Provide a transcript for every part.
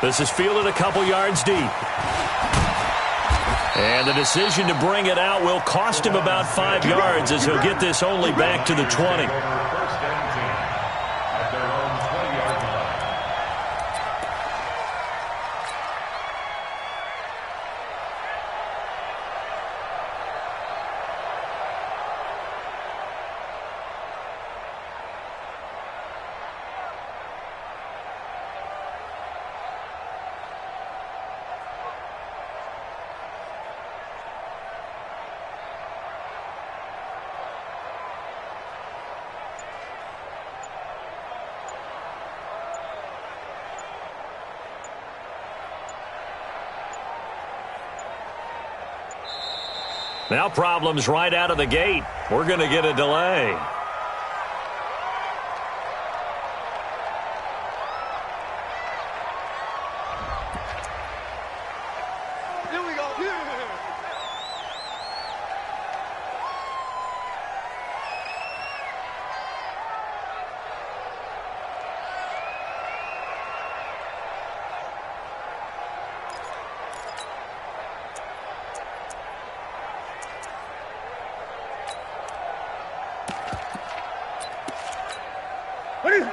This is fielded a couple yards deep. And the decision to bring it out will cost him about 5 yards as he'll get this only back to the 20. Now problems right out of the gate. We're going to get a delay. Here we go.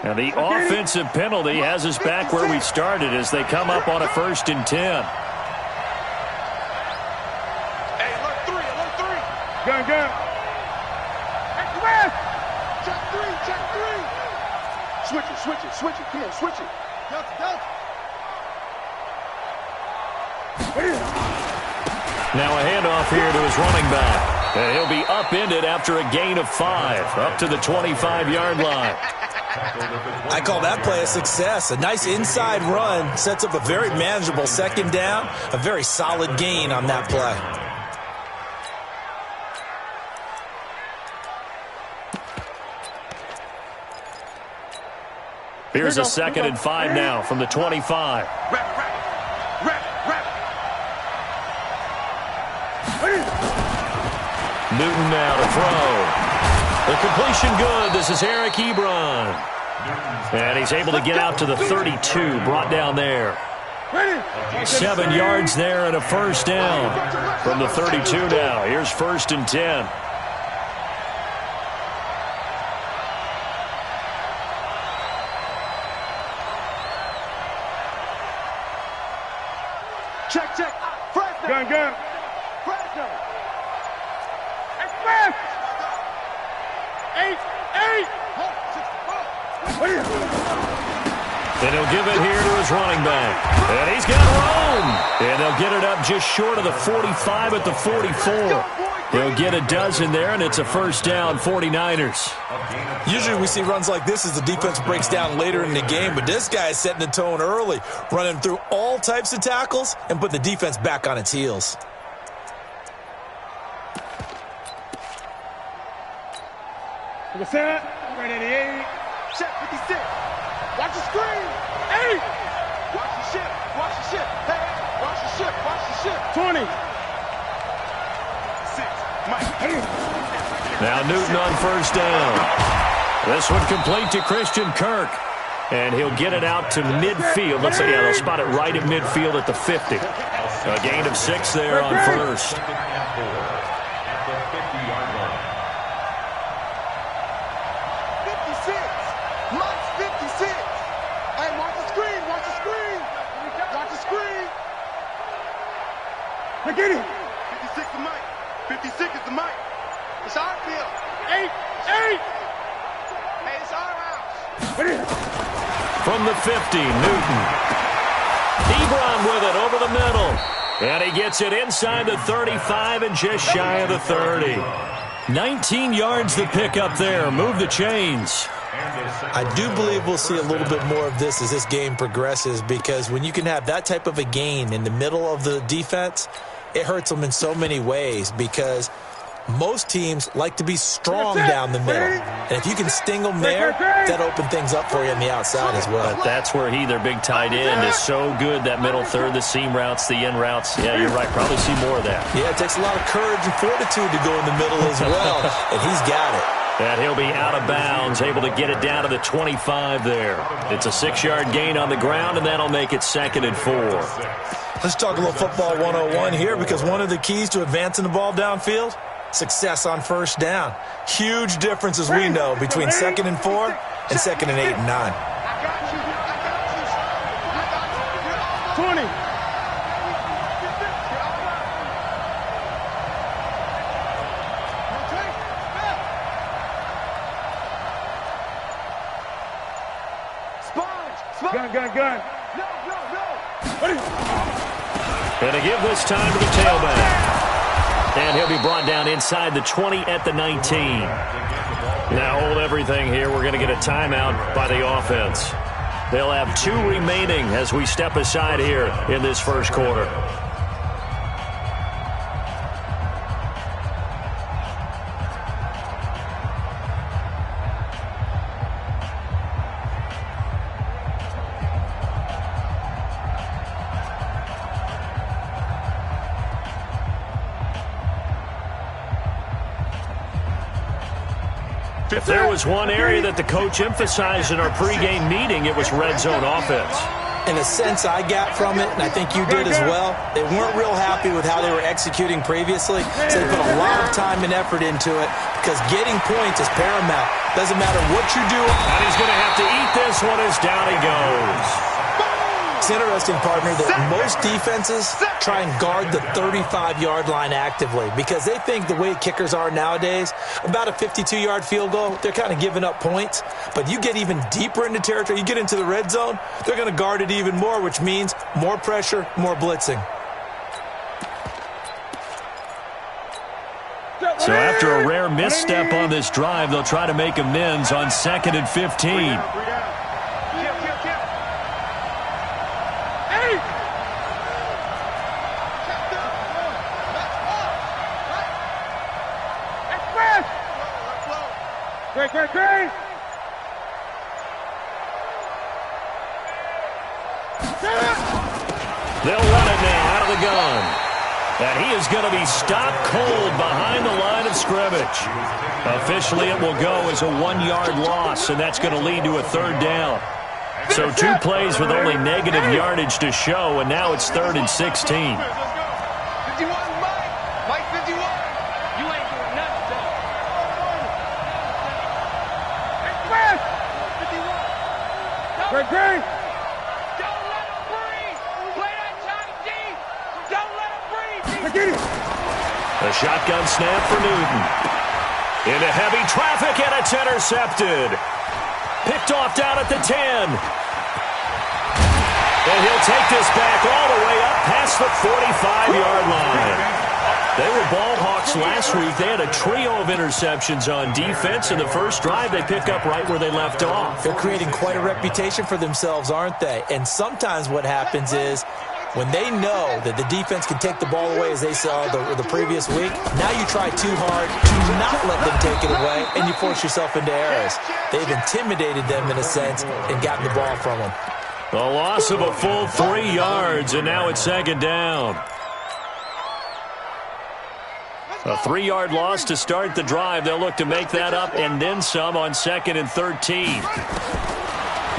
And the offensive penalty has us back where we started as they come up on a 1st and 10. Hey, alert 3, alert 3. Gun. Hey, West. Check 3. Switch it. Come on, switch it. Delta. Now a handoff here to his running back. And he'll be upended after a gain of 5, up to the 25-yard line. I call that play a success. A nice inside run sets up a very manageable 2nd down, a very solid gain on that play. Here's a 2nd and 5 now from the 25. Rap. Newton now to throw. The completion good. This is Eric Ebron. And he's able to get out to the 32, brought down there. 7 yards there and a 1st down from the 32 now. Here's 1st and 10. Check. Fresno. Gun. Fresno. Express. 8. And he'll give it here to his running back. And he's got room. And they'll get it up just short of the 45 at the 44. He'll get a dozen there, and it's a 1st down, 49ers. Usually we see runs like this as the defense breaks down later in the game, but this guy is setting the tone early, running through all types of tackles and put the defense back on its heels. To the set. Right at the 8. Check 56. Watch the screen. 8. Watch the ship. Hey, watch the ship. 20. 6. Mike. Now Newton on 1st down. This one complete to Christian Kirk. And he'll get it out to midfield. Let's say, they'll spot it right at midfield at the 50. A gain of 6 there on 1st. 56. Hey, watch the screen. Watch the screen. Get it. 56 is Mike. 56 is the Mike. It's our field. 8. Hey, it's our house. From the 50, Newton. Ebron with it over the middle. And he gets it inside the 35 and just shy of the 30. 19 yards the pick up there. Move the chains. I do believe we'll see a little bit more of this as this game progresses, because when you can have that type of a gain in the middle of the defense, it hurts them in so many ways, because most teams like to be strong down the middle. And if you can sting them there, that opens things up for you on the outside as well. But that's where their big tight end, is so good, that middle third, the seam routes, the in routes. Yeah, you're right. Probably see more of that. Yeah, it takes a lot of courage and fortitude to go in the middle as well, and he's got it. And he'll be out of bounds, able to get it down to the 25 there. It's a 6-yard gain on the ground, and that'll make it 2nd and 4. Let's talk a little football 101 here, because one of the keys to advancing the ball downfield, success on first down. Huge difference, as we know, between 2nd and 4 and 2nd and 8 and 9. 20. Gun. No. And to give this time to the tailback. And he'll be brought down inside the 20 at the 19. Now hold everything here. We're going to get a timeout by the offense. They'll have 2 remaining as we step aside here in this first quarter. If there was one area that the coach emphasized in our pregame meeting, it was red zone offense. In a sense I got from it, and I think you did as well, they weren't real happy with how they were executing previously, so they put a lot of time and effort into it, because getting points is paramount. Doesn't matter what you do. And he's going to have to eat this one as down he goes. It's interesting, partner, that most defenses try and guard the 35-yard line actively, because they think the way kickers are nowadays, about a 52-yard field goal, they're kind of giving up points. But you get even deeper into territory, you get into the red zone, they're going to guard it even more, which means more pressure, more blitzing. So after a rare misstep on this drive, they'll try to make amends on 2nd and 15. Great. They'll run it now out of the gun. And he is going to be stopped cold behind the line of scrimmage. Officially, it will go as a 1-yard loss, and that's going to lead to a 3rd down. So 2 plays with only negative yardage to show, and now it's 3rd and 16. Great. Don't let him breathe. Play that tight deep. Don't let him breathe. Get it. A shotgun snap for Newton. Into heavy traffic, and it's intercepted. Picked off down at the 10. And he'll take this back all the way up past the 45-yard line. They were ball hawks last week. They had a trio of interceptions on defense. In the first drive, they pick up right where they left off. They're creating quite a reputation for themselves, aren't they? And sometimes what happens is when they know that the defense can take the ball away, as they saw the previous week, now you try too hard to not let them take it away, and you force yourself into errors. They've intimidated them in a sense and gotten the ball from them. A loss of a full 3 yards, and now it's 2nd down. A 3-yard loss to start the drive. They'll look to make that up and then some on 2nd and 13.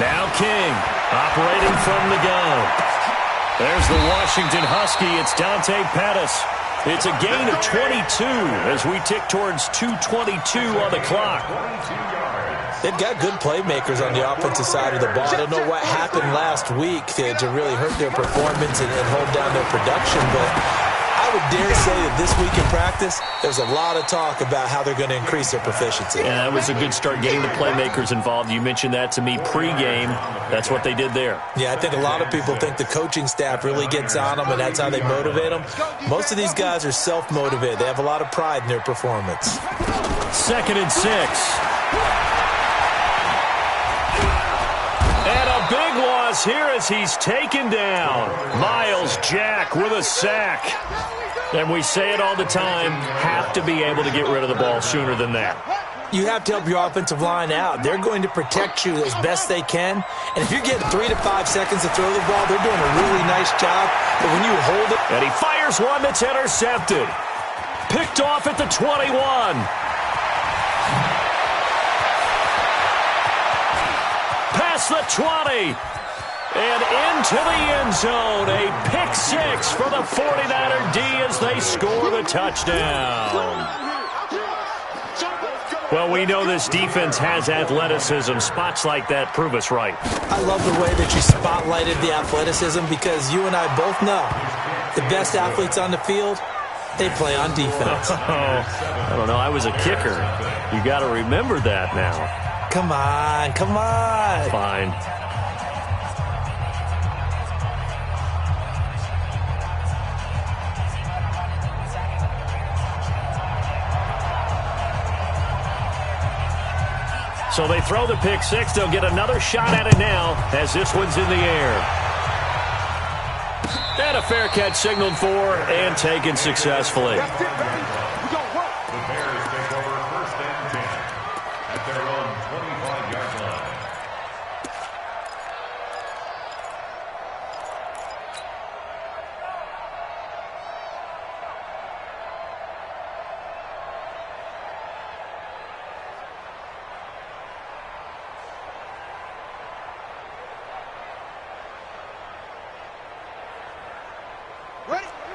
Now King operating from the gun. There's the Washington Husky. It's Dante Pettis. It's a gain of 22 as we tick towards 2:22 on the clock. They've got good playmakers on the offensive side of the ball. I don't know what happened last week to really hurt their performance and hold down their production, but I would dare say that this week in practice, there's a lot of talk about how they're going to increase their proficiency. Yeah, that was a good start getting the playmakers involved. You mentioned that to me pregame. That's what they did there. Yeah, I think a lot of people think the coaching staff really gets on them, and that's how they motivate them. Most of these guys are self-motivated. They have a lot of pride in their performance. 2nd and 6. And a big loss here as he's taken down. Miles Jack with a sack. And we say it all the time, have to be able to get rid of the ball sooner than that. You have to help your offensive line out. They're going to protect you as best they can. And if you're getting 3 to 5 seconds to throw the ball, they're doing a really nice job. But when you hold it... And he fires one that's intercepted. Picked off at the 21. across the 20. And into the end zone. A pick six for the 49er D as they score the touchdown. Well, we know this defense has athleticism. Spots like that prove us right. I love the way that you spotlighted the athleticism because you and I both know the best athletes on the field, they play on defense. I don't know. I was a kicker. You got to remember that now. Come on, come on. Fine. So they throw the pick six. They'll get another shot at it now as this one's in the air. And a fair catch signaled for and taken successfully. That's it, baby. We gonna work. The Bears take over first and 10 at their own 25-yard line.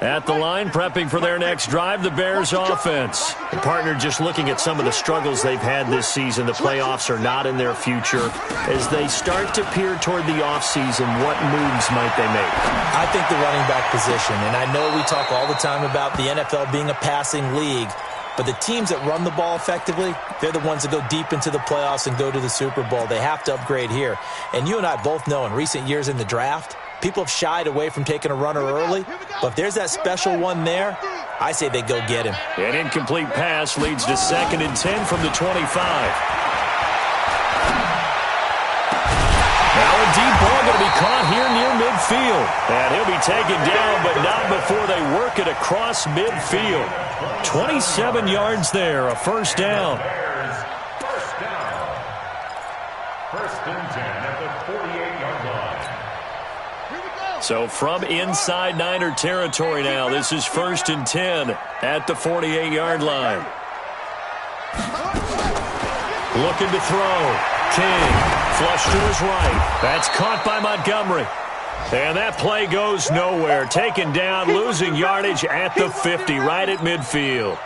At the line, prepping for their next drive, the Bears offense. The partner just looking at some of the struggles they've had this season. The playoffs are not in their future. As they start to peer toward the offseason, what moves might they make? I think the running back position, and I know we talk all the time about the NFL being a passing league, but the teams that run the ball effectively, they're the ones that go deep into the playoffs and go to the Super Bowl. They have to upgrade here. And you and I both know in recent years in the draft, people have shied away from taking a runner early, but if there's that special one there, I say they go get him. An incomplete pass leads to 2nd and 10 from the 25. Now a deep ball going to be caught here near midfield. And he'll be taken down, but not before they work it across midfield. 27 yards there, a first down. First down. First and 10 at the 48-yard line. So from inside Niner territory now, this is 1st and 10 at the 48-yard line. Looking to throw. King, flush to his right. That's caught by Montgomery. And that play goes nowhere. Taken down, losing yardage at the 50, right at midfield.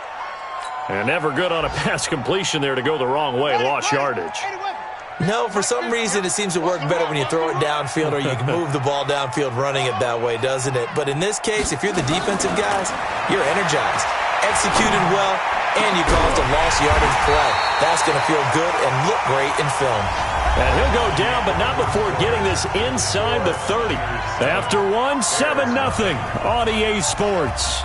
And never good on a pass completion there to go the wrong way. Lost yardage. No, for some reason it seems to work better when you throw it downfield or you can move the ball downfield running it that way, doesn't it? But in this case, if you're the defensive guys, you're energized, executed well, and you caused a lost yardage play. That's going to feel good and look great in film. And he'll go down, but not before getting this inside the 30. After one, 7-0 on EA Sports.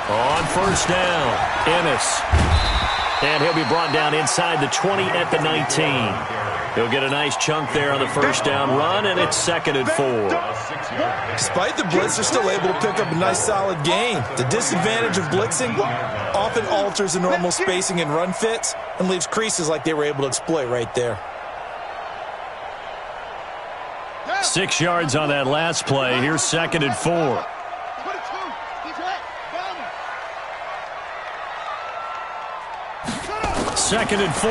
On first down, Ennis. And he'll be brought down inside the 20 at the 19. He'll get a nice chunk there on the first down run, and it's 2nd and 4. Despite the blitz, they're still able to pick up a nice solid gain. The disadvantage of blitzing often alters the normal spacing and run fits and leaves creases like they were able to exploit right there. 6 yards on that last play. Here's 2nd and 4. 2nd and 4.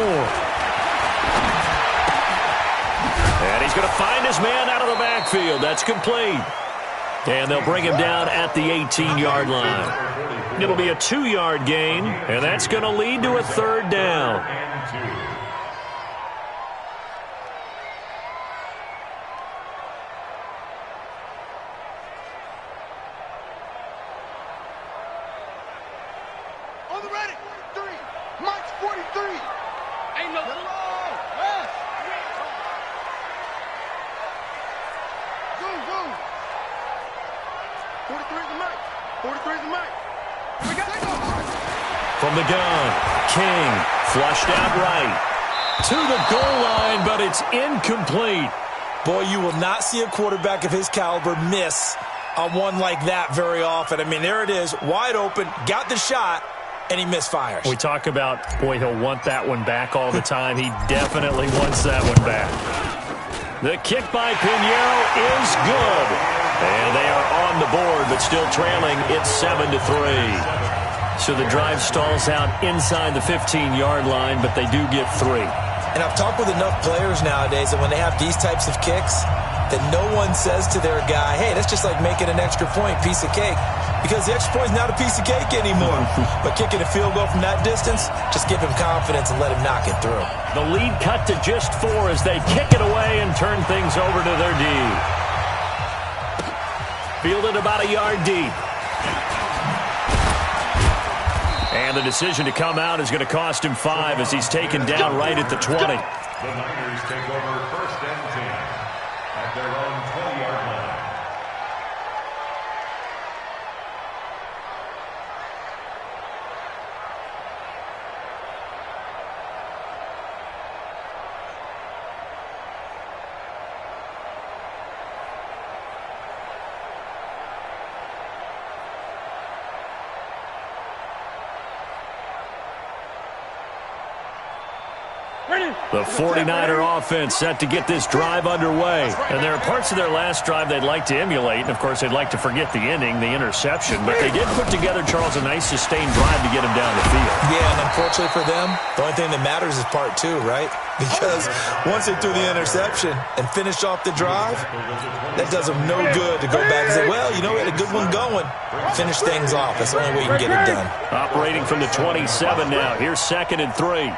And he's going to find his man out of the backfield. That's complete. And they'll bring him down at the 18-yard line. It'll be a 2-yard gain, and that's going to lead to a 3rd down. On the ready. 3. Mike's 43. Ain't no. Yes. Zoom, zoom. 43 to Mike. 43 to Mike. We got it. From the gun, King flushed out right to the goal line, but it's incomplete. Boy, you will not see a quarterback of his caliber miss on one like that very often. I mean, there it is, wide open, got the shot, and he misfires. We talk about, boy, he'll want that one back all the time. He definitely wants that one back. The kick by Pinheiro is good. And they are on the board, but still trailing. It's 7-3. So the drive stalls out inside the 15-yard line, but they do get 3. And I've talked with enough players nowadays that when they have these types of kicks, that no one says to their guy, hey, that's just like making an extra point, piece of cake. Because the extra point is not a piece of cake anymore. But kicking a field goal from that distance, just give him confidence and let him knock it through. The lead cut to just 4 as they kick it away and turn things over to their D. Fielded about a yard deep. And the decision to come out is going to cost him 5 as he's taken down right at the 20. The Niners take over 1st and 10 at their own 20-yard line. The 49er offense set to get this drive underway. And there are parts of their last drive they'd like to emulate. And, of course, they'd like to forget the ending, the interception. But they did put together, Charles, a nice sustained drive to get him down the field. Yeah, and unfortunately for them, the only thing that matters is part 2, right? Because once they threw the interception and finished off the drive, that does them no good to go back and say, well, you know, we had a good one going. Finish things off. That's the only way you can get it done. Operating from the 27 now. Here's 2nd and 3.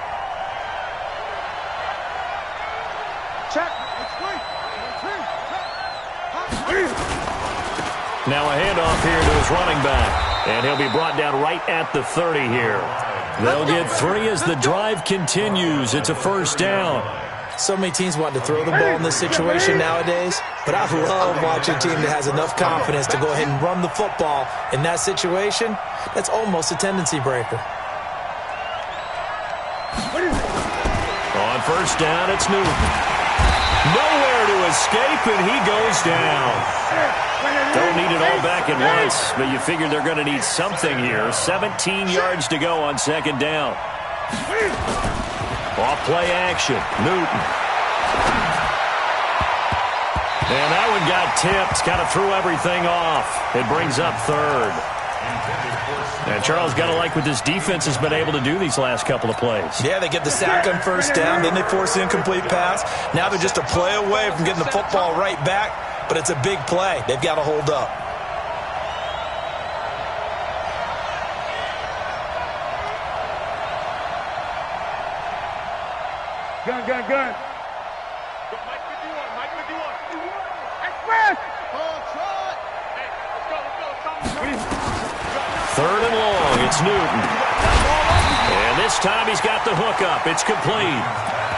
Now a handoff here to his running back. And he'll be brought down right at the 30 here. They'll get 3 as the drive continues. It's a 1st down. So many teams want to throw the ball in this situation nowadays, but I love watching a team that has enough confidence to go ahead and run the football in that situation. That's almost a tendency breaker. On 1st down, it's Newton. Nowhere to escape, and he goes down. Don't need it all back at once, but you figure they're going to need something here. 17 yards to go on 2nd down. Off play action, Newton. And that one got tipped, kind of threw everything off. It brings up 3rd. And Charles, got to like what this defense has been able to do these last couple of plays. Yeah, they get the sack on 1st down, then they force the incomplete pass. Now they're just a play away from getting the football right back, but it's a big play. They've got to hold up. Gun. Mike 51. Express! Hey, let's go. 3rd and long, it's Newton. And this time he's got the hook up. It's complete.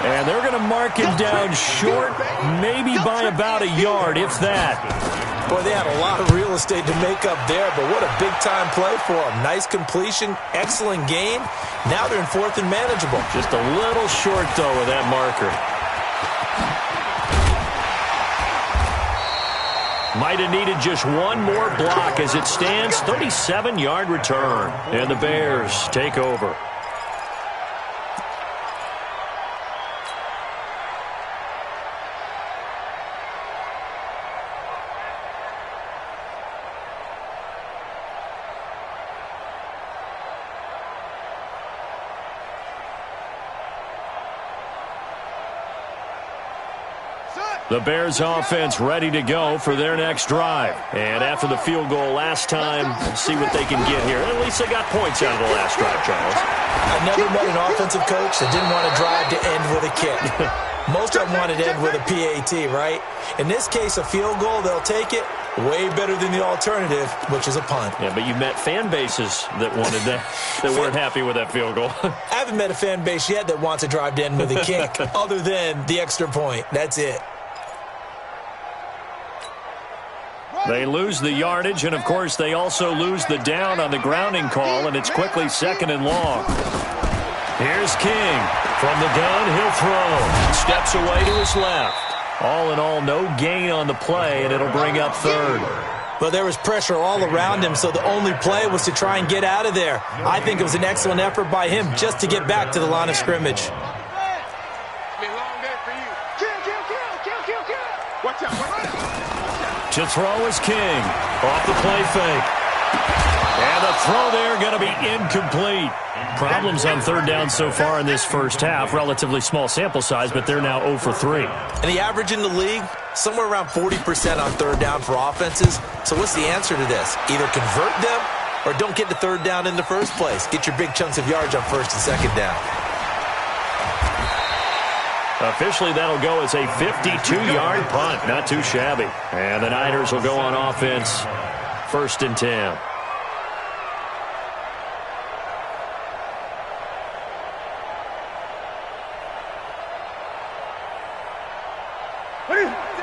And they're going to mark him down short, maybe by about a yard, if that. Boy, they had a lot of real estate to make up there, but what a big-time play for them. Nice completion, excellent gain. Now they're in 4th and manageable. Just a little short, though, with that marker. Might have needed just one more block as it stands. 37-yard return. And the Bears take over. The Bears offense ready to go for their next drive. And after the field goal last time, we'll see what they can get here. At least they got points out of the last drive, Charles. I never met an offensive coach that didn't want a drive to end with a kick. Most of them wanted to end with a PAT, right? In this case, a field goal, they'll take it. Way better than the alternative, which is a punt. Yeah, but you met fan bases that wanted that, that weren't happy with that field goal. I haven't met a fan base yet that wants a drive to end with a kick, other than the extra point. That's it. They lose the yardage, and, of course, they also lose the down on the grounding call, and it's quickly 2nd and long. Here's King. From the gun, he'll throw. Steps away to his left. All in all, no gain on the play, and it'll bring up third. Well, there was pressure all around him, so the only play was to try and get out of there. I think it was an excellent effort by him just to get back to the line of scrimmage. To throw is King. Off the play fake. And the throw there going to be incomplete. Problems on third down so far in this first half. Relatively small sample size, but they're now 0 for 3. And the average in the league, somewhere around 40% on third down for offenses. So what's the answer to this? Either convert them or don't get to third down in the first place. Get your big chunks of yards on first and second down. Officially, that'll go as a 52-yard punt. Not too shabby. And the Niners will go on offense. 1st and 10.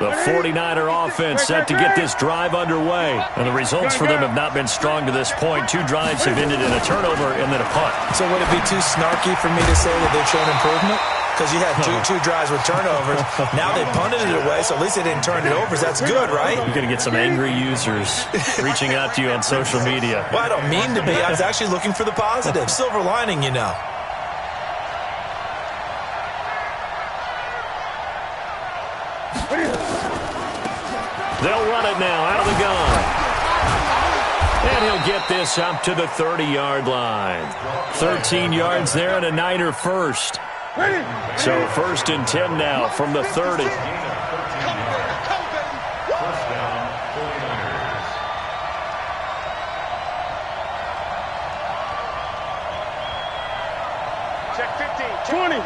The 49er offense set to get this drive underway. And the results for them have not been strong to this point. 2 drives have ended in a turnover and then a punt. So would it be too snarky for me to say that they've shown improvement? Because you had two drives with turnovers. Now they punted it away, so at least they didn't turn it over. So that's good, right? You're going to get some angry users reaching out to you on social media. Well, I don't mean to be. I was actually looking for the positive. Silver lining, you know. They'll run it now out of the gun. And he'll get this up to the 30-yard line. 13 yards there and a Niner first. So 1st and 10 now from the 30. First down, 49ers. Check 15. 20. 8. 8.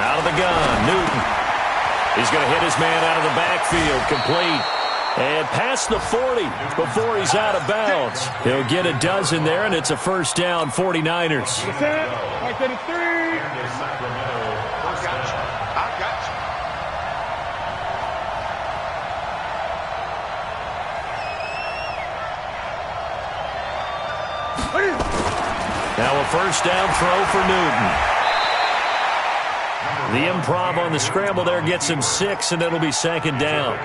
Out of the gun, Newton. He's going to hit his man out of the backfield, complete. And past the 40 before he's out of bounds. He'll get a dozen there, and it's a first down, 49ers. Right to the 3. I got you. Now a first down throw for Newton. The improv on the scramble there gets him 6, and it'll be 2nd down.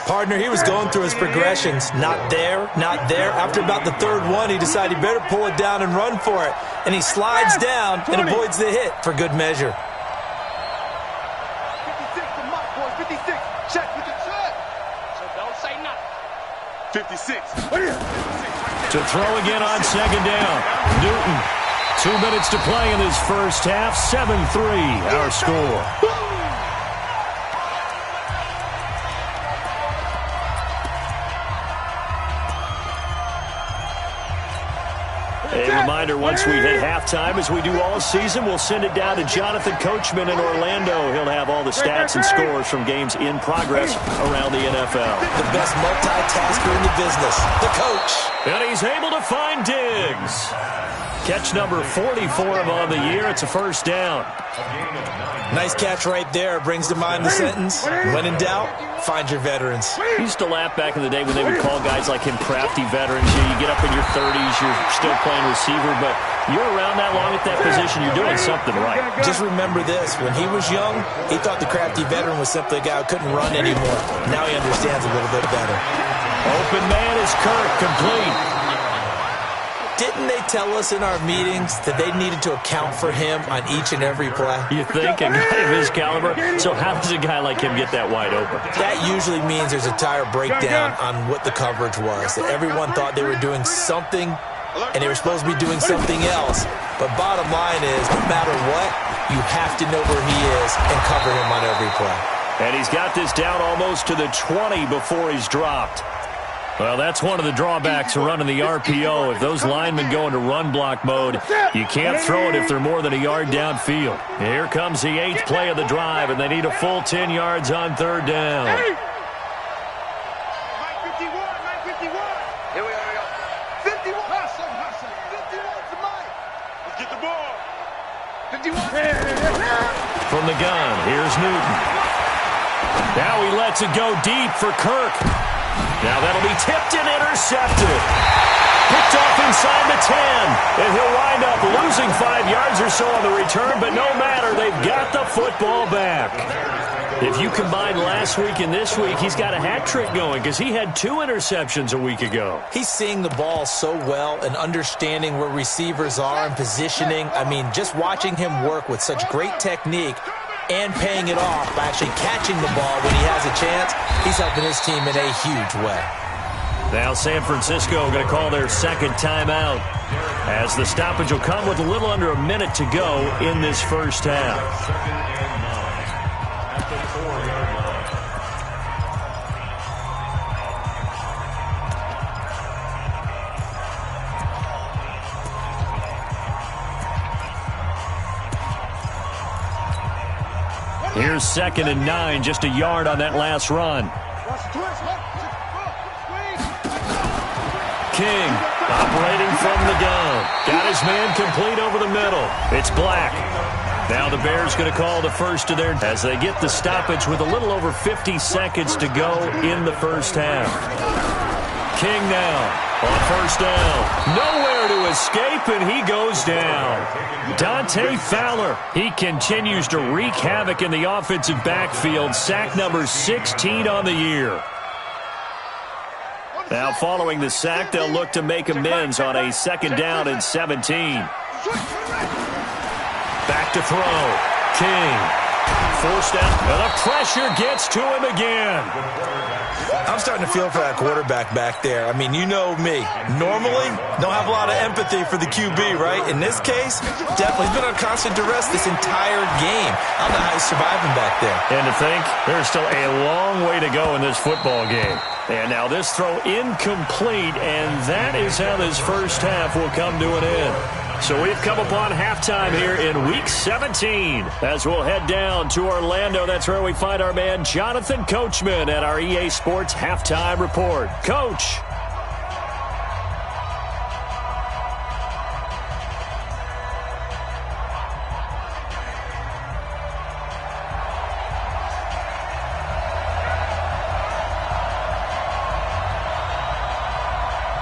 Partner, he was going through his progressions. Not there, not there. After about the 3rd one, he decided he better pull it down and run for it. And he slides down and avoids the hit for good measure. 56 to Mike, boys. 56. Check with the check. So don't say nothing. 56. To throw again on 2nd down. Newton. 2 minutes to play in this first half. 7-3 our score. A reminder, once we hit halftime, as we do all season, we'll send it down to Jonathan Coachman in Orlando. He'll have all the stats and scores from games in progress around the NFL. The best multitasker in the business, the coach. And he's able to find Diggs. Catch number 44 of on the year. It's a first down. Nice catch right there. Brings to mind the sentence, when in doubt, find your veterans. I used to laugh back in the day when they would call guys like him crafty veterans. You get up in your 30s, you're still playing receiver, but you're around that long at that position, you're doing something right. Just remember this. When he was young, he thought the crafty veteran was simply a guy who couldn't run anymore. Now he understands a little bit better. Open man is Kirk, complete. Didn't they tell us in our meetings that they needed to account for him on each and every play? You think? A guy of his caliber? So how does a guy like him get that wide open? That usually means there's a tire breakdown on what the coverage was. That everyone thought they were doing something, and they were supposed to be doing something else. But bottom line is, no matter what, you have to know where he is and cover him on every play. And he's got this down almost to the 20 before he's dropped. Well, that's one of the drawbacks of running the RPO. If those linemen go into run block mode, you can't throw it if they're more than a yard downfield. Here comes the 8th play of the drive, and they need a full 10 yards on third down. Mike 51, Mike 51. Here we go. 51. Hustle. 51 to Mike. Let's get the ball. 51. From the gun, here's Newton. Now he lets it go deep for Kirk. Now that'll be tipped and intercepted. Picked off inside the 10. And he'll wind up losing 5 yards or so on the return, but no matter, they've got the football back. If you combine last week and this week, he's got a hat trick going because he had 2 interceptions a week ago. He's seeing the ball so well and understanding where receivers are and positioning. I mean, just watching him work with such great technique and paying it off by actually catching the ball when he has a chance, he's helping his team in a huge way. Now San Francisco going to call their second timeout as the stoppage will come with a little under a minute to go in this first half. Here's 2nd and 9, just a yard on that last run. King operating from the gun. Got his man complete over the middle. It's Black. Now the Bears going to call the first of their as they get the stoppage with a little over 50 seconds to go in the first half. King now on first down. Nowhere to escape, and he goes down. Dante Fowler, he continues to wreak havoc in the offensive backfield. Sack number 16 on the year. Now following the sack, they'll look to make amends on a 2nd down and 17. Back to throw. King. Forced out, and the pressure gets to him again. I'm starting to feel for that quarterback back there. I mean, you know me. Normally, don't have a lot of empathy for the QB, right? In this case, definitely. He's been on constant duress this entire game. I don't know how he's surviving back there. And to think, there's still a long way to go in this football game. And now this throw incomplete, and that is how this first half will come to an end. So we've come upon halftime here in Week 17. As we'll head down to Orlando, that's where we find our man Jonathan Coachman at our EA Sports Halftime Report. Coach.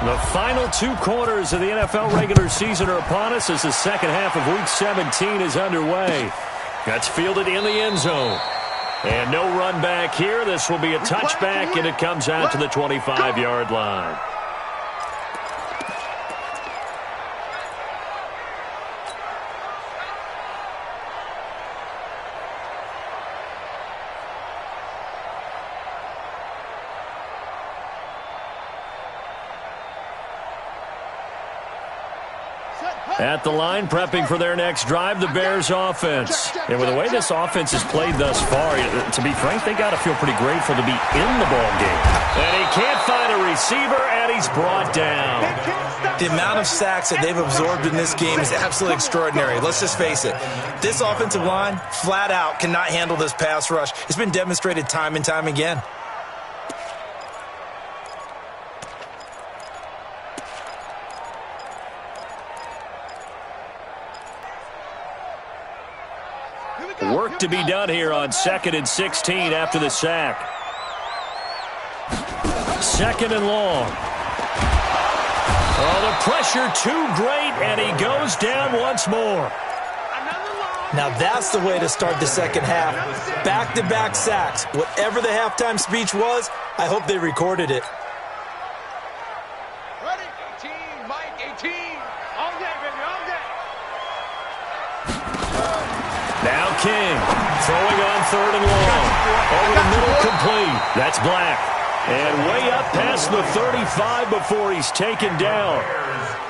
The final 2 quarters of the NFL regular season are upon us as the second half of Week 17 is underway. That's fielded in the end zone. And no run back here. This will be a touchback, and it comes out to the 25-yard line. At the line, prepping for their next drive, the Bears offense. And with the way this offense has played thus far, to be frank, they got to feel pretty grateful to be in the ball game. And he can't find a receiver, and he's brought down. The amount of sacks that they've absorbed in this game is absolutely extraordinary. Let's just face it. This offensive line, flat out, cannot handle this pass rush. It's been demonstrated time and time again. Work to be done here on 2nd and 16 after the sack. 2nd and long. Oh, the pressure too great, and he goes down once more. Now that's the way to start the second half. Back-to-back sacks. Whatever the halftime speech was, I hope they recorded it. Ready? 18, Mike, 18. All day, baby, all day. Now King, throwing on 3rd and long. Over the middle, complete. That's Black. And way up past the 35 before he's taken down.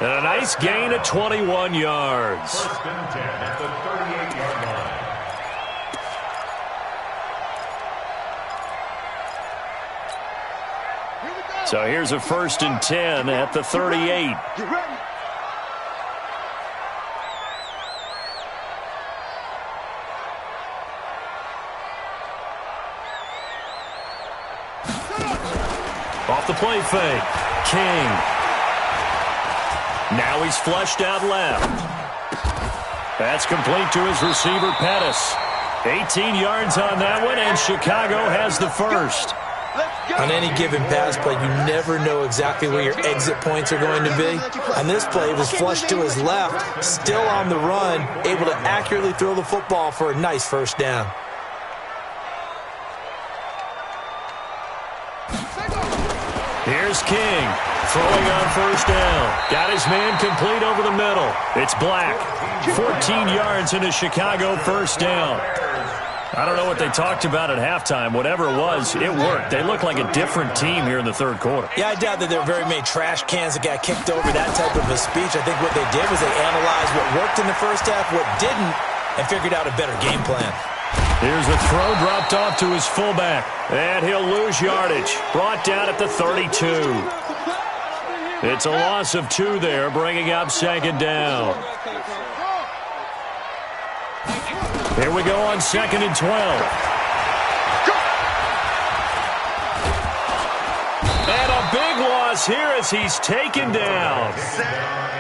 And a nice gain of 21 yards. 1st and 10 at the 38-yard line. So here's a 1st and 10 at the 38. Get ready. Off the play fake. King. Now he's flushed out left. That's complete to his receiver, Pettis. 18 yards on that one, and Chicago has the first. Let's On any given pass play, you never know exactly where your exit points are going to be. On this play, it was flushed to his left, still on the run, able to accurately throw the football for a nice first down. Here's King, throwing on first down. Got his man complete over the middle. It's Black. 14 yards in a Chicago first down. I don't know what they talked about at halftime. Whatever it was, it worked. They look like a different team here in the third quarter. Yeah, I doubt that there were very many trash cans that got kicked over, that type of a speech. I think what they did was they analyzed what worked in the first half, what didn't, and figured out a better game plan. Here's a throw dropped off to his fullback. And he'll lose yardage. Brought down at the 32. It's a loss of 2 there, bringing up second down. Here we go on 2nd and 12. And a big loss here as he's taken down.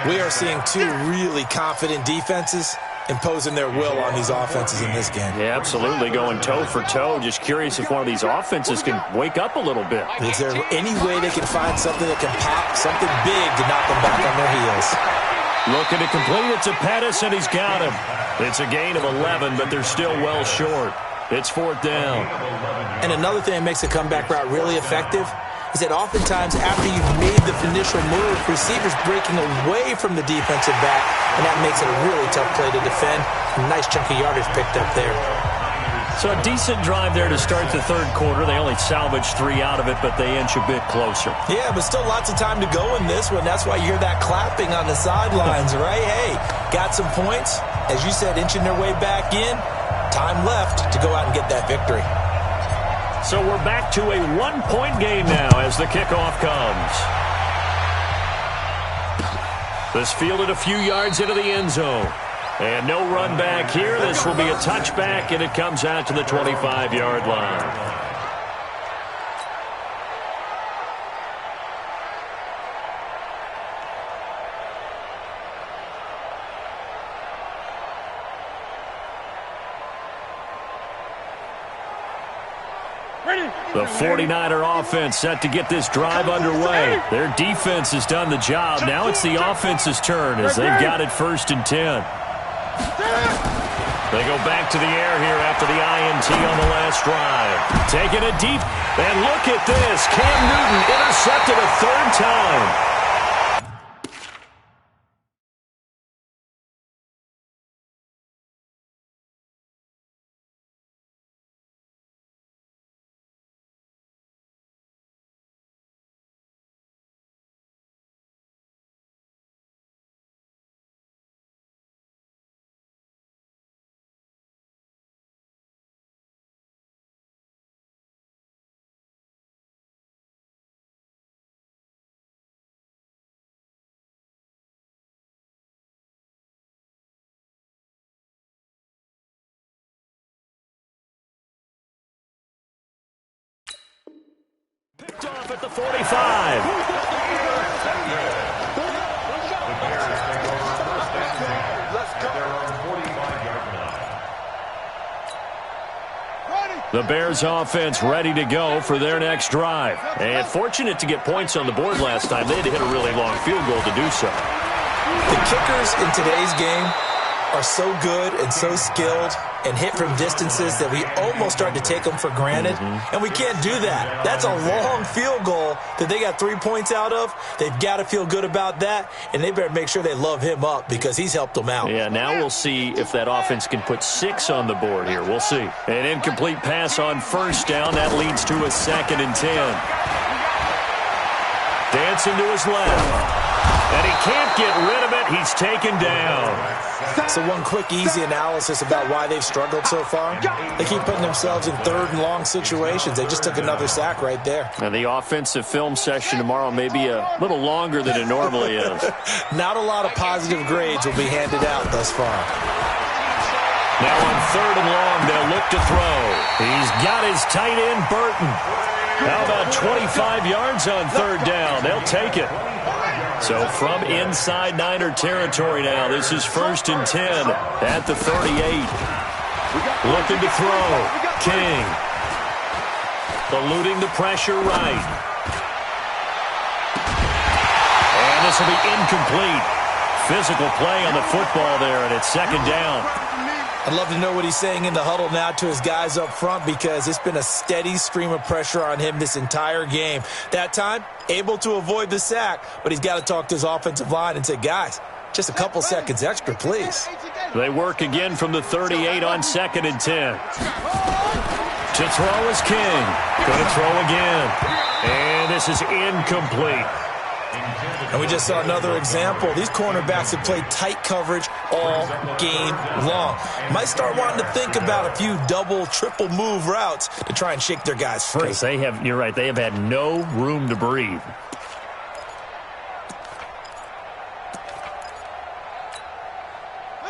We are seeing 2 really confident defenses imposing their will on these offenses in this game. Yeah, absolutely, going toe for toe. Just curious if one of these offenses can wake up a little bit. Is there any way they can find something that can pop, something big to knock them back on their heels? Looking to complete it to Pettis, and he's got him. It's a gain of 11, but they're still well short. It's 4th down. And another thing that makes a comeback route really effective is that oftentimes after you've made the initial move, receivers breaking away from the defensive back, and that makes it a really tough play to defend. A nice chunk of yardage picked up there. So a decent drive there to start the third quarter. They only salvaged 3 out of it, but they inch a bit closer. Yeah, but still lots of time to go in this one. That's why you hear that clapping on the sidelines, right? Hey, got some points. As you said, inching their way back in. Time left to go out and get that victory. So we're back to a 1-point game now as the kickoff comes. This fielded a few yards into the end zone. And no run back here. This will be a touchback, and it comes out to the 25-yard line. The 49er offense set to get this drive underway. Their defense has done the job. Now it's the offense's turn as they've got it 1st and 10. They go back to the air here after the INT on the last drive. Taking it deep, and look at this. Cam Newton intercepted a 3rd time. Picked off at the 45. The Bears offense ready to go for their next drive. And fortunate to get points on the board last time. They had to hit a really long field goal to do so. The kickers in today's game are so good and so skilled and hit from distances that we almost start to take them for granted. And we can't do that. That's a long field goal that they got 3 points out of. They've got to feel good about that, and they better make sure they love him up because he's helped them out. Yeah, now we'll see if that offense can put 6 on the board here. We'll see. An incomplete pass on first down. That leads to a 2nd and 10. Dancing to his left. And he can't get rid of it. He's taken down. So one quick, easy analysis about why they've struggled so far. They keep putting themselves in 3rd and long situations. They just took another sack right there. And the offensive film session tomorrow may be a little longer than it normally is. Not a lot of positive grades will be handed out thus far. Now on 3rd and long, they'll look to throw. He's got his tight end, Burton. How about 25 yards on 3rd down? They'll take it. So from inside Niner territory now, this is 1st and 10 at the 38. Looking to throw. King. eluding the pressure right. And this will be incomplete. Physical play on the football there, and it's second down. I'd love to know what he's saying in the huddle now to his guys up front, because it's been a steady stream of pressure on him this entire game. That time, able to avoid the sack, but he's got to talk to his offensive line and say, guys, just a couple seconds extra, please. They work again from the 38 on 2nd and 10. To throw is King. Going to throw again. And this is incomplete. And we just saw another example. These cornerbacks have played tight coverage all game long. Might start wanting to think about a few double, triple move routes to try and shake their guys free. You're right, they have had no room to breathe.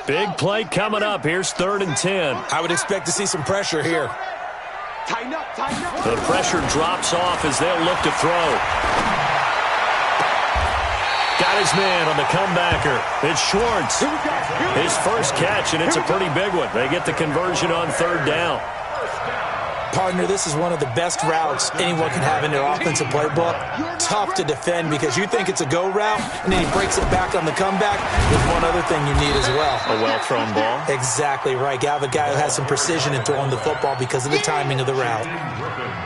Big play coming up. Here's 3rd and 10. I would expect to see some pressure here. Tighten up, tighten up. The pressure drops off as they'll look to throw. Got his man on the comebacker. It's Schwartz. His first catch, and it's a pretty big one. They get the conversion on 3rd down. Partner, this is one of the best routes anyone can have in their offensive playbook. Tough to defend because you think it's a go route, and then he breaks it back on the comeback. There's one other thing you need as well. A well-thrown ball. Exactly right. You have a guy who has some precision in throwing the football because of the timing of the route.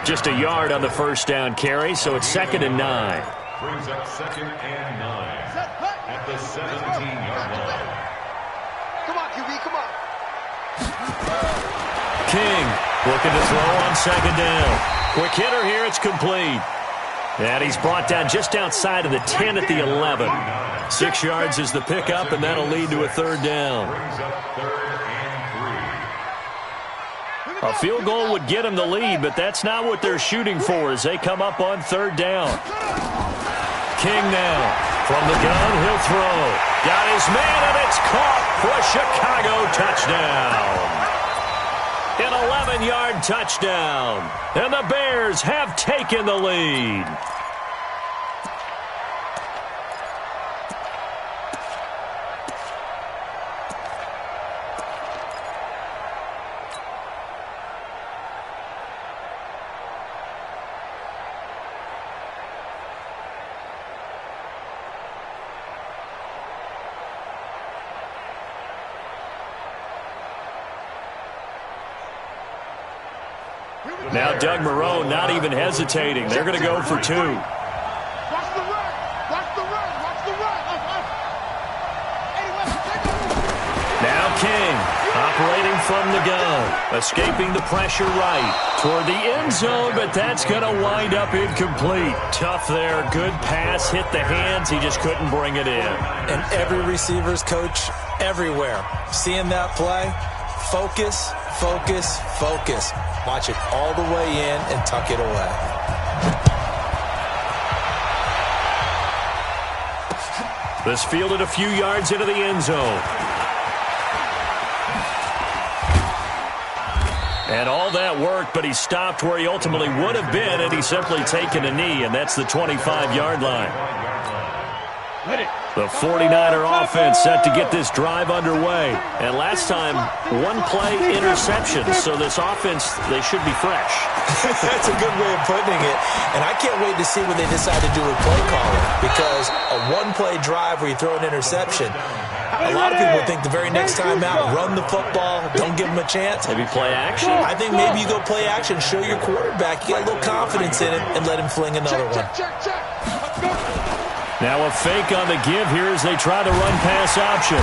Just a yard on the first down carry, so it's 2nd and 9. Brings up 2nd and 9 at the 17-yard line. Come on, QB, come on. King looking to throw on 2nd down. Quick hitter here, it's complete. And he's brought down just outside of the 10 at the 11. 6 yards is the pickup, and that'll lead to a 3rd down. Brings up 3rd and 3. A field goal would get him the lead, but that's not what they're shooting for as they come up on 3rd down. King now. From the gun, he'll throw. Got his man, and it's caught for a Chicago touchdown. An 11-yard touchdown. And the Bears have taken the lead. Now Doug Marrone not even hesitating. They're going to go for 2. Watch the run. Watch the run. Watch the run. Now King operating from the gun. Escaping the pressure right toward the end zone, but that's going to wind up incomplete. Tough there. Good pass. Hit the hands. He just couldn't bring it in. And every receiver's coach everywhere. Seeing that play, focus, focus, focus. Watch it all the way in and tuck it away. This fielded a few yards into the end zone. And all that worked, but he stopped where he ultimately would have been had he simply taken a knee, and that's the 25-yard line. The 49er offense set to get this drive underway. And last time, one play interception. So this offense, they should be fresh. That's a good way of putting it. And I can't wait to see what they decide to do with play calling. Because a one-play drive where you throw an interception, a lot of people think the very next time out, run the football, don't give them a chance. Maybe play action? I think maybe you go play action, show your quarterback, you got a little confidence in him, and let him fling another one. Now a fake on the give here as they try the run-pass option.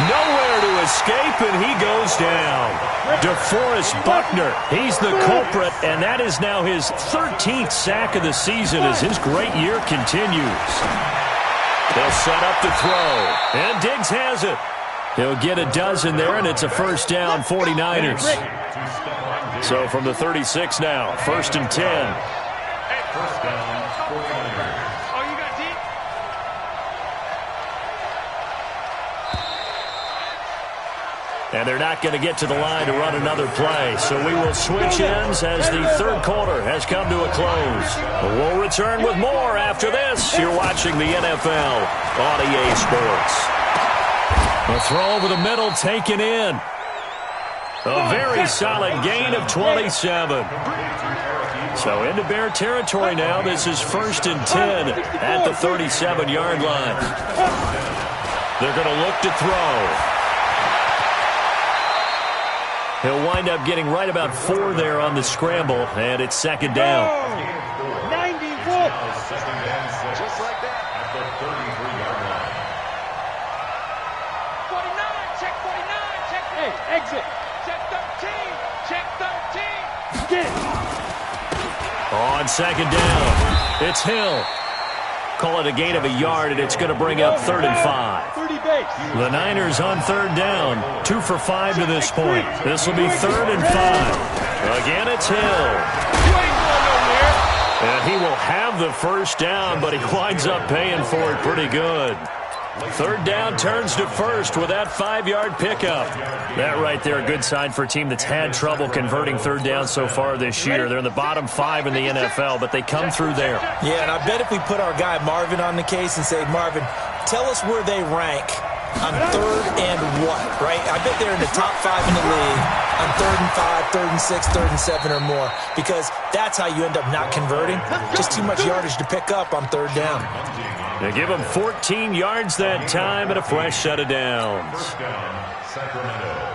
Nowhere to escape, and he goes down. DeForest Buckner, he's the culprit, and that is now his 13th sack of the season as his great year continues. They'll set up the throw, and Diggs has it. He'll get a dozen there, and it's a first down, 49ers. So from the 36 now, 1st and 10. First down, 49ers. And they're not going to get to the line to run another play. So we will switch ends as the third quarter has come to a close. We'll return with more after this. You're watching the NFL on EA Sports. A throw over the middle taken in. A very solid gain of 27. So into Bear territory now. This is 1st and 10 at the 37-yard line. They're going to look to throw. He'll wind up getting right about 4 there on the scramble, and it's 2nd down. 91. Just like that. At the 33-yard line. 49. Check 49. Check. Hey, exit. Check 13. Check 13. Get it. On 2nd down, it's Hill. Call it a gain of a yard, and it's going to bring up 3rd and 5. 30 base. The Niners on 3rd down, 2 for 5 to this point. This will be 3rd and 5. Again, it's Hill. You ain't going nowhere. And he will have the 1st down, but he winds up paying for it pretty good. 3rd down turns to 1st with that 5-yard pickup. That right there, a good sign for a team that's had trouble converting 3rd down so far this year. They're in the bottom 5 in the NFL, but they come through there. Yeah, and I bet if we put our guy Marvin on the case and say, Marvin, tell us where they rank on 3rd and what, right? I bet they're in the top 5 in the league on 3rd and 5, 3rd and 6, 3rd and 7 or more, because that's how you end up not converting. Just too much yardage to pick up on 3rd down. They give him 14 yards that time and a fresh set of downs. 1st down, Sacramento.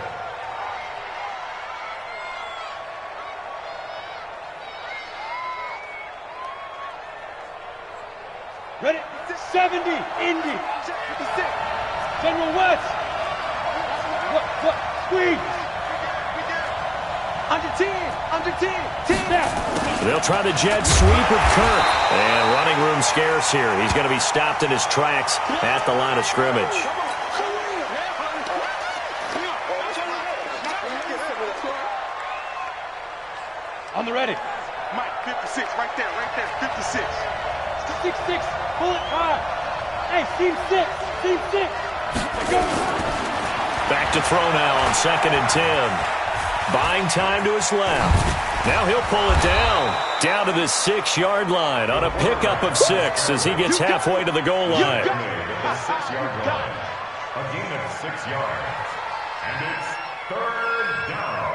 Ready? 70. Indy. General West. What? Squeeze. Under 10. Under 10. 10. Snap. They'll try the jet sweep of Kirk. And running room scarce here. He's going to be stopped in his tracks at the line of scrimmage. On the ready. Mike, 56. Right there. 56. 6-6. Bullet 5. Hey, team 6. Team 6. Go. Back to throw now on 2nd and 10. Buying time to his left. Now he'll pull it down to the 6-yard line on a pickup of 6 as he gets halfway to the goal line. The 6-yard line. A gain of 6 yards. And it's 3rd down.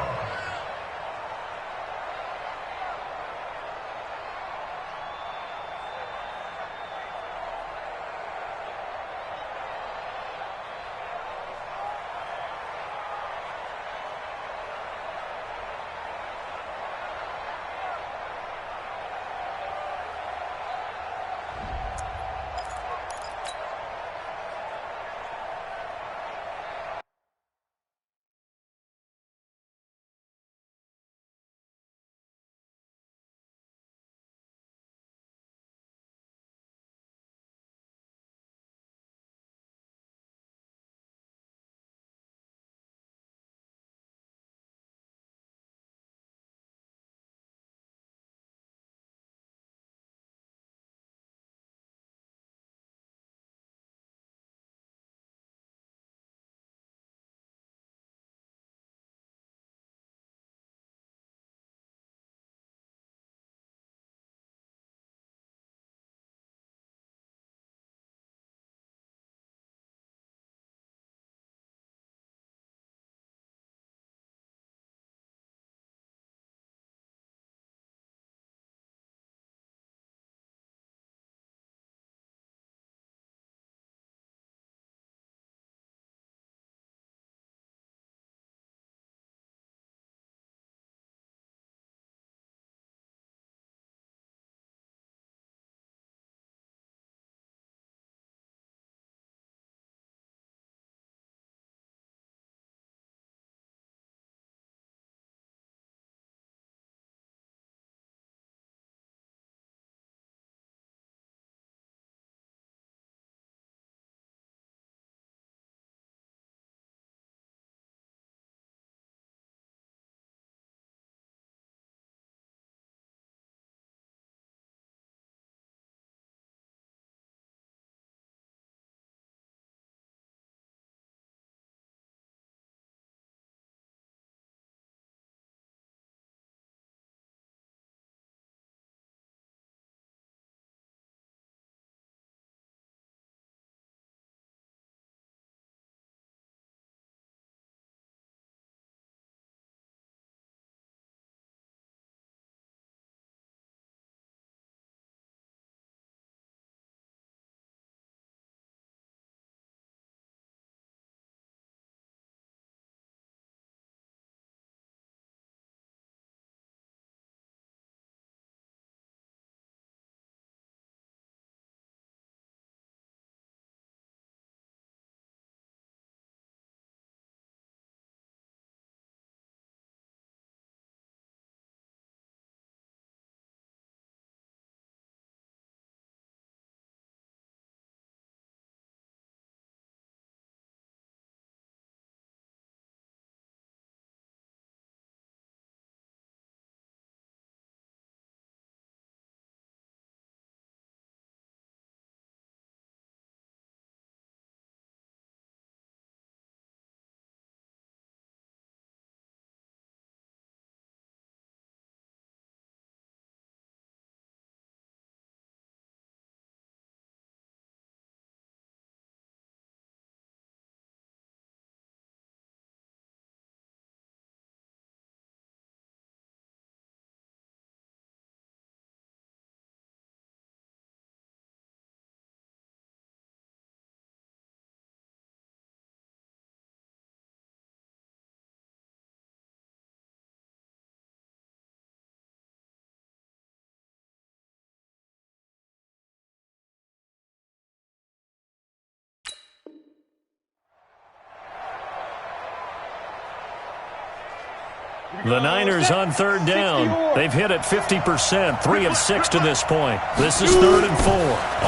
The Niners on third down. They've hit it 50%, 3 of 6 to this point. This is 3rd and 4.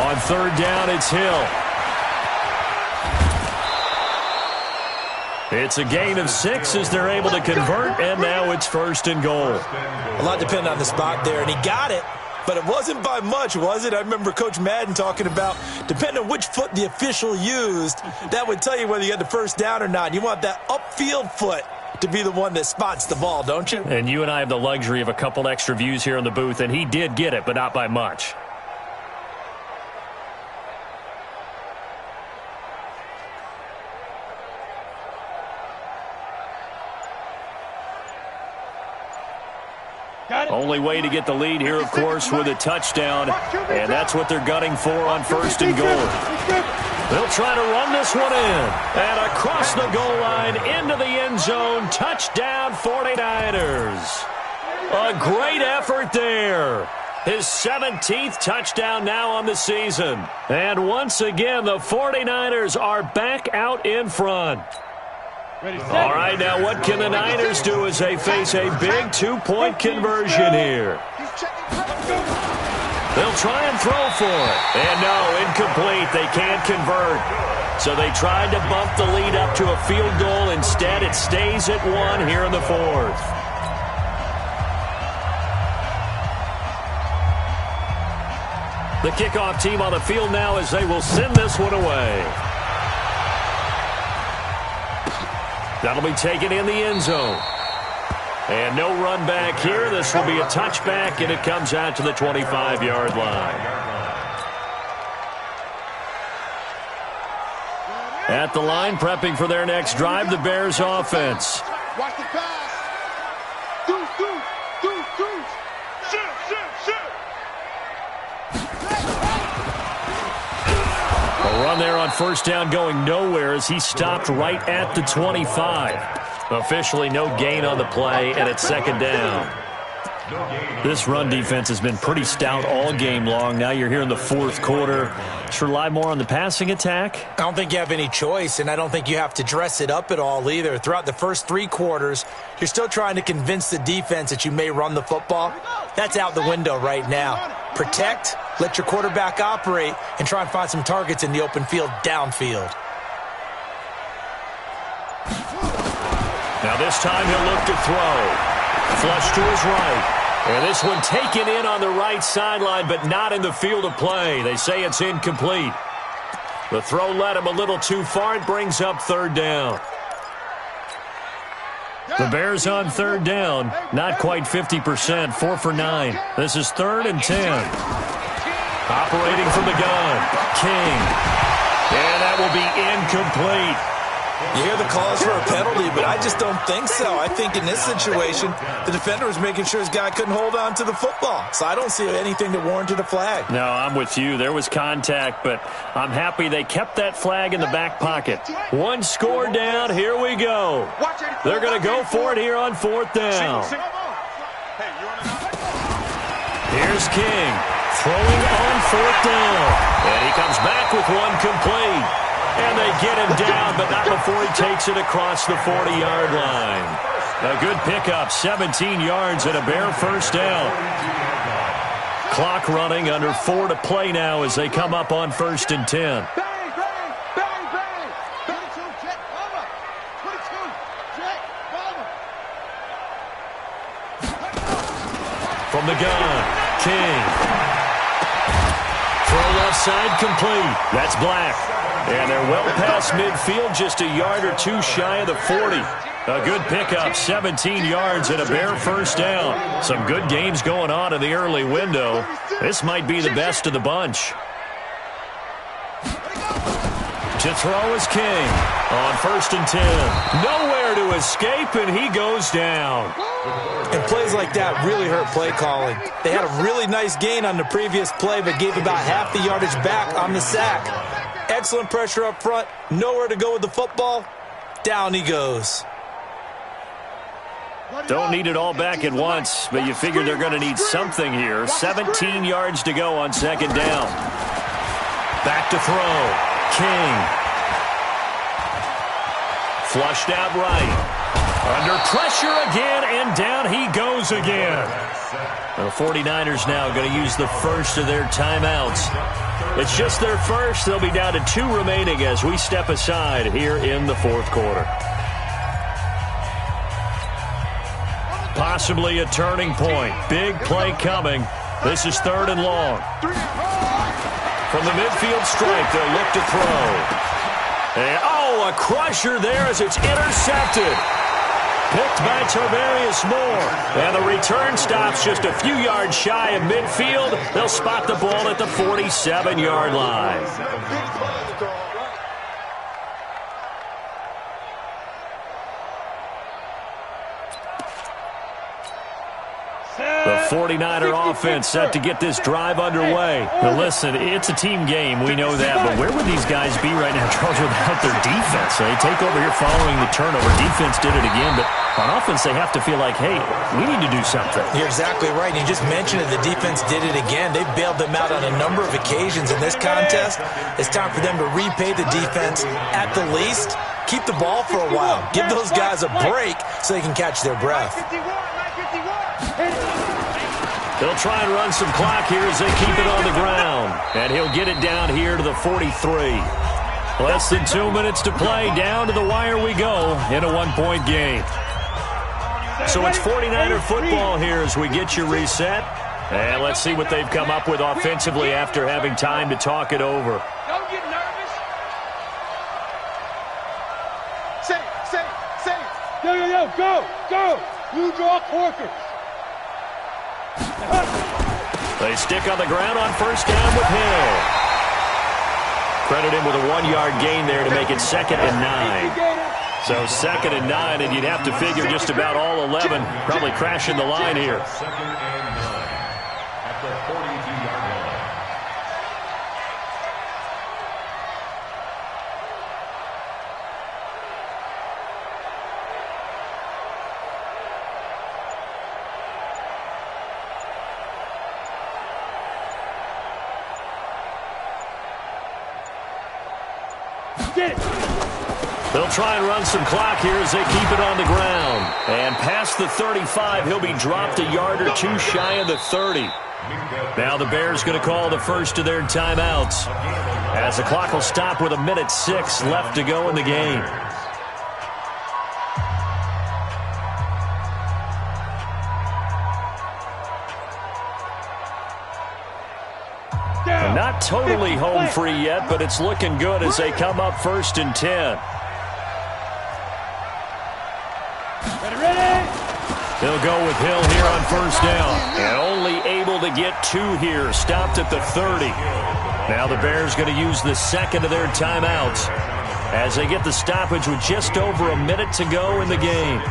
On third down, it's Hill. It's a gain of 6 as they're able to convert, and now it's 1st and goal. A lot depended on the spot there, and he got it. But it wasn't by much, was it? I remember Coach Madden talking about, depending on which foot the official used, that would tell you whether you had the first down or not. You want that upfield foot to be the one that spots the ball, don't you? And you and I have the luxury of a couple extra views here in the booth, and he did get it, but not by much. Only way to get the lead here, of course, with a touchdown, and that's what they're gunning for on 1st and goal. They'll try to run this one in, and across the goal line into the end zone, touchdown 49ers. A great effort there. His 17th touchdown now on the season. And once again, the 49ers are back out in front. All right, now what can the Niners do as they face a big 2-point conversion here? They'll try and throw for it. And no, incomplete. They can't convert. So they tried to bump the lead up to a field goal. Instead, it stays at 1 here in the 4th. The kickoff team on the field now as they will send this one away. That'll be taken in the end zone. And no run back here. This will be a touchback, and it comes out to the 25-yard line. At the line, prepping for their next drive, the Bears offense. Watch the pass. A run there on 1st down going nowhere as he stopped right at the 25. Officially no gain on the play, and it's 2nd down. This run defense has been pretty stout all game long. Now you're here in the 4th quarter. Should rely more on the passing attack? I don't think you have any choice, and I don't think you have to dress it up at all either. Throughout the first 3 quarters, you're still trying to convince the defense that you may run the football. That's out the window right now. Protect, let your quarterback operate, and try and find some targets in the open field downfield. Now this time he'll look to throw. Flush to his right. And this one taken in on the right sideline, but not in the field of play. They say it's incomplete. The throw led him a little too far. It brings up 3rd down. The Bears on 3rd down. Not quite 50%. 4 for 9. This is 3rd and 10. Operating from the gun. King. And that will be incomplete. You hear the calls for a penalty, but I just don't think so. I think in this situation, the defender was making sure his guy couldn't hold on to the football. So I don't see anything that warranted a flag. No, I'm with you. There was contact, but I'm happy they kept that flag in the back pocket. 1 score down. Here we go. They're going to go for it here on 4th down. Here's King throwing on 4th down. And he comes back with one complete. And they get him down, but not before he takes it across the 40-yard line. A good pickup, 17 yards and a bare 1st down. Clock running, under 4 to play now as they come up on 1st and 10. From the gun, King. Throw left side complete. That's Black. And they're well past midfield, just a yard or 2 shy of the 40. A good pickup, 17 yards and a bare 1st down. Some good games going on in the early window. This might be the best of the bunch. To throw is King on 1st and 10. Nowhere to escape, and he goes down. And plays like that really hurt play calling. They had a really nice gain on the previous play, but gave about half the yardage back on the sack. Excellent pressure up front. Nowhere to go with the football. Down he goes. Don't need it all back at once, but you figure they're going to need something here. 17 yards to go on 2nd down. Back to throw. King. Flushed out right. Under pressure again, and down he goes again. The 49ers now going to use the first of their timeouts. It's just their first. They'll be down to 2 remaining as we step aside here in the fourth quarter. Possibly a turning point. Big play coming. This is 3rd and long. From the midfield stripe, they'll look to throw. And, a crusher there as it's intercepted. Picked by Tarvarius Moore. And the return stops just a few yards shy of midfield. They'll spot the ball at the 47-yard line. The 49er offense set to get this drive underway. Now listen, it's a team game. We know that. But where would these guys be right now, Charles, without their defense? They take over here following the turnover. Defense did it again. But on offense, they have to feel like, hey, we need to do something. You're exactly right. You just mentioned it. The defense did it again. They bailed them out on a number of occasions in this contest. It's time for them to repay the defense at the least. Keep the ball for a while. Give those guys a break so they can catch their breath. They'll try and run some clock here as they keep it on the ground. And he'll get it down here to the 43. Less than 2 minutes to play. Down to the wire we go in a 1-point game. So it's 49er football here as we get you reset. And let's see what they've come up with offensively after having time to talk it over. Don't get nervous. Say. Yo, go. You draw corkers. They stick on the ground on first down with Hill. Credit him with a 1-yard gain there to make it 2nd and 9. So 2nd and 9, and you'd have to figure just about all 11 probably crashing the line here. 2nd and 9 at the 42-yard line. They'll try and run some clock here as they keep it on the ground. And past the 35, he'll be dropped a yard or 2 shy of the 30. Now the Bears going to call the first of their timeouts, as the clock will stop with 1:06 left to go in the game. And not totally home free yet, but it's looking good as they come up 1st and 10. They'll go with Hill here on first down. And only able to get 2 here. Stopped at the 30. Now the Bears going to use the 2nd of their timeouts as they get the stoppage with just over a minute to go in the game.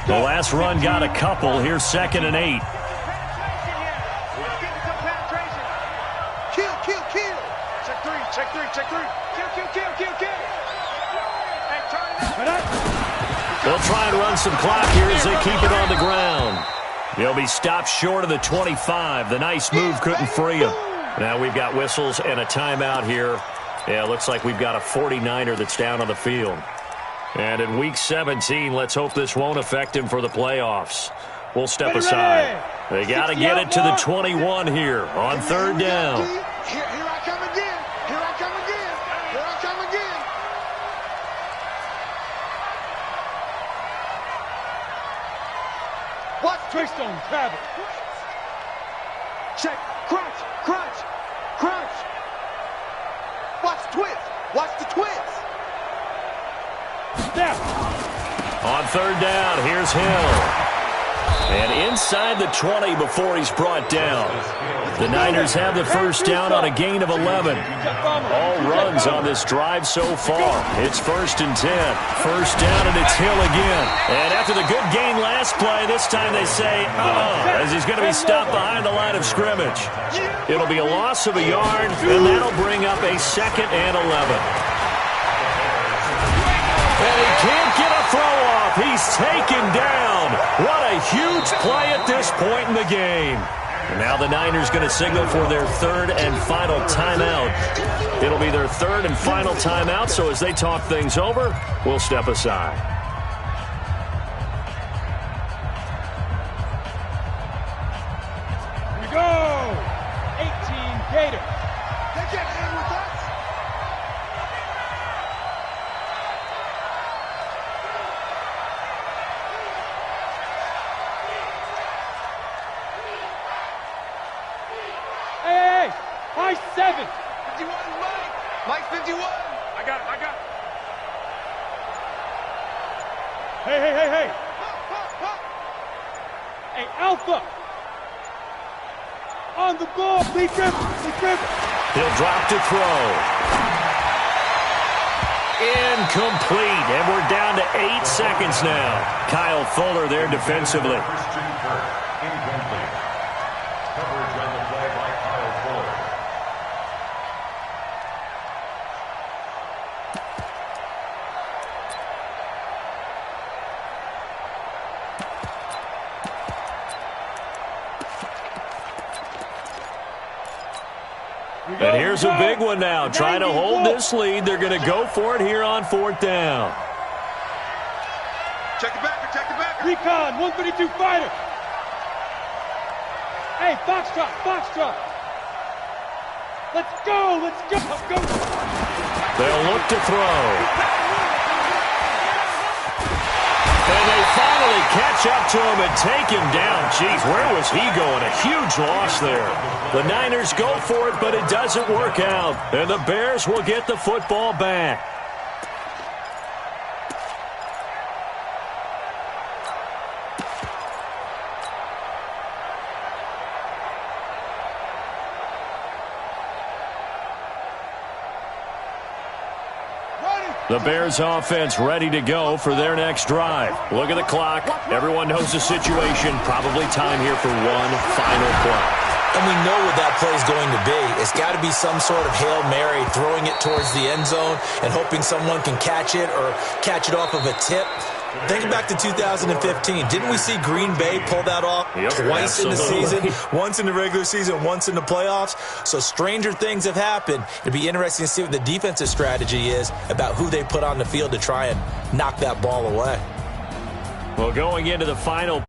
The last run got a couple. Here's 2nd and 8. Kill. Check three. Kill. They'll try and run some clock here as they keep it on the ground. They'll be stopped short of the 25. The nice move couldn't free him. Now we've got whistles and a timeout here. Yeah, it looks like we've got a 49er that's down on the field. And in Week 17, let's hope this won't affect him for the playoffs. We'll step aside. They got to get it to the 21 here on 3rd down. Here I come again. What? Twist on travel. Check. Crunch. Watch the twist. Step. On 3rd down, here's Hill. And inside the 20 before he's brought down. The Niners have the first down on a gain of 11. All runs on this drive so far. It's 1st and 10. First down, and it's Hill again. And after the good gain last play, this time they say, as he's going to be stopped behind the line of scrimmage. It'll be a loss of a yard, and that'll bring up a 2nd and 11. And he can't get a throw off. He's is taken down. What a huge play at this point in the game. And now the Niners going to signal for their third and final timeout. It'll be their third and final timeout, so as they talk things over, we'll step aside. Here we go. 18 Gators. They can't hang with us. Hey, high 7. 51, Mike. Mike 51. I got it. Hey. Hey, Alpha. On the ball. Lee Griffin. He'll drop to throw. Incomplete, and we're down to 8 seconds now. Kyle Fuller there defensively. Christian Kirk, incomplete. Coverage on the play by Kyle Fuller. And here's a big one now. Trying to hold this lead. They're going to go for it here on 4th down. Check the backer. Recon, 132 fighter. Hey, Foxtrot. Let's go. They'll look to throw. And they finally catch up to him and take him down. Jeez, where was he going? A huge loss there. The Niners go for it, but it doesn't work out. And the Bears will get the football back. The Bears offense ready to go for their next drive. Look at the clock. Everyone knows the situation. Probably time here for one final play. And we know what that play is going to be. It's got to be some sort of Hail Mary, throwing it towards the end zone and hoping someone can catch it or catch it off of a tip. Think back to 2015. Didn't we see Green Bay pull that off twice in the season? Once in the regular season, once in the playoffs. So stranger things have happened. It'd be interesting to see what the defensive strategy is about who they put on the field to try and knock that ball away. Well, going into the final